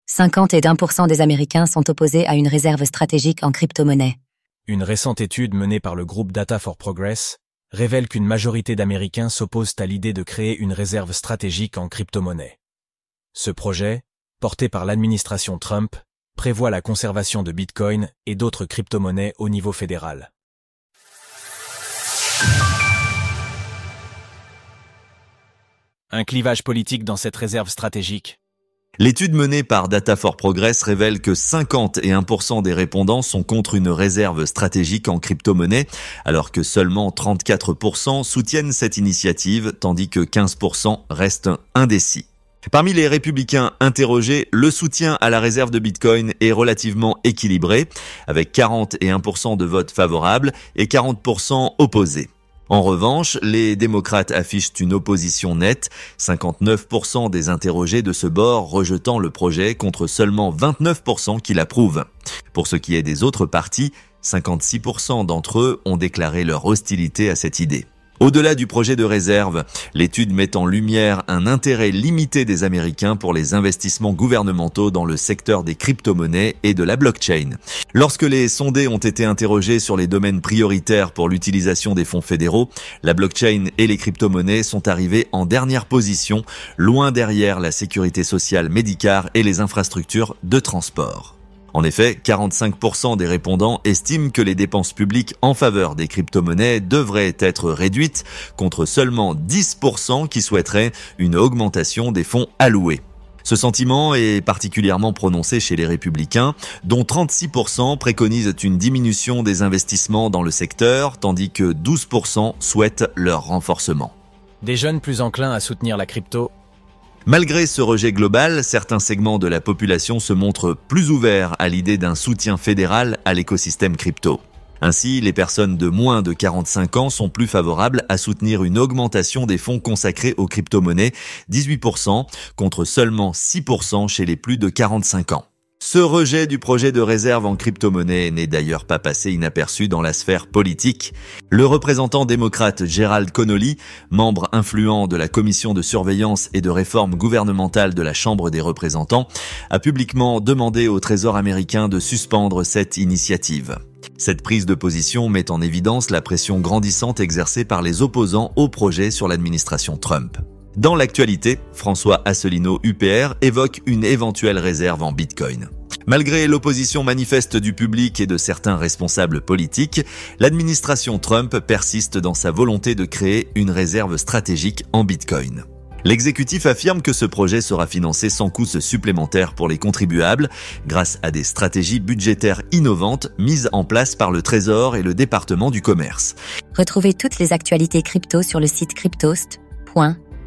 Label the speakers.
Speaker 1: 51% des Américains sont opposés à une réserve stratégique en crypto-monnaie.
Speaker 2: Une récente étude menée par le groupe Data for Progress révèle qu'une majorité d'Américains s'opposent à l'idée de créer une réserve stratégique en crypto-monnaie. Ce projet, porté par l'administration Trump, prévoit la conservation de Bitcoin et d'autres crypto-monnaies au niveau fédéral. Un clivage politique dans cette réserve stratégique.
Speaker 3: L'étude menée par Data for Progress révèle que 51% des répondants sont contre une réserve stratégique en crypto-monnaie, alors que seulement 34% soutiennent cette initiative, tandis que 15% restent indécis. Parmi les républicains interrogés, le soutien à la réserve de Bitcoin est relativement équilibré, avec 41% de votes favorables et 40% opposés. En revanche, les démocrates affichent une opposition nette, 59% des interrogés de ce bord rejetant le projet contre seulement 29% qui l'approuvent. Pour ce qui est des autres partis, 56% d'entre eux ont déclaré leur hostilité à cette idée. Au-delà du projet de réserve, l'étude met en lumière un intérêt limité des Américains pour les investissements gouvernementaux dans le secteur des crypto-monnaies et de la blockchain. Lorsque les sondés ont été interrogés sur les domaines prioritaires pour l'utilisation des fonds fédéraux, la blockchain et les crypto-monnaies sont arrivés en dernière position, loin derrière la sécurité sociale médicale et les infrastructures de transport. En effet, 45% des répondants estiment que les dépenses publiques en faveur des crypto-monnaies devraient être réduites, contre seulement 10% qui souhaiteraient une augmentation des fonds alloués. Ce sentiment est particulièrement prononcé chez les républicains, dont 36% préconisent une diminution des investissements dans le secteur, tandis que 12% souhaitent leur renforcement.
Speaker 2: Des jeunes plus enclins à soutenir la crypto.
Speaker 3: Malgré ce rejet global, certains segments de la population se montrent plus ouverts à l'idée d'un soutien fédéral à l'écosystème crypto. Ainsi, les personnes de moins de 45 ans sont plus favorables à soutenir une augmentation des fonds consacrés aux crypto-monnaies, 18%, contre seulement 6% chez les plus de 45 ans. Ce rejet du projet de réserve en crypto-monnaie n'est d'ailleurs pas passé inaperçu dans la sphère politique. Le représentant démocrate Gerald Connolly, membre influent de la commission de surveillance et de réforme gouvernementale de la Chambre des représentants, a publiquement demandé au Trésor américain de suspendre cette initiative. Cette prise de position met en évidence la pression grandissante exercée par les opposants au projet sur l'administration Trump. Dans l'actualité, François Asselineau UPR évoque une éventuelle réserve en Bitcoin. Malgré l'opposition manifeste du public et de certains responsables politiques, l'administration Trump persiste dans sa volonté de créer une réserve stratégique en Bitcoin. L'exécutif affirme que ce projet sera financé sans coûts supplémentaires pour les contribuables, grâce à des stratégies budgétaires innovantes mises en place par le Trésor et le département du commerce.
Speaker 1: Retrouvez toutes les actualités crypto sur le site cryptost.fr.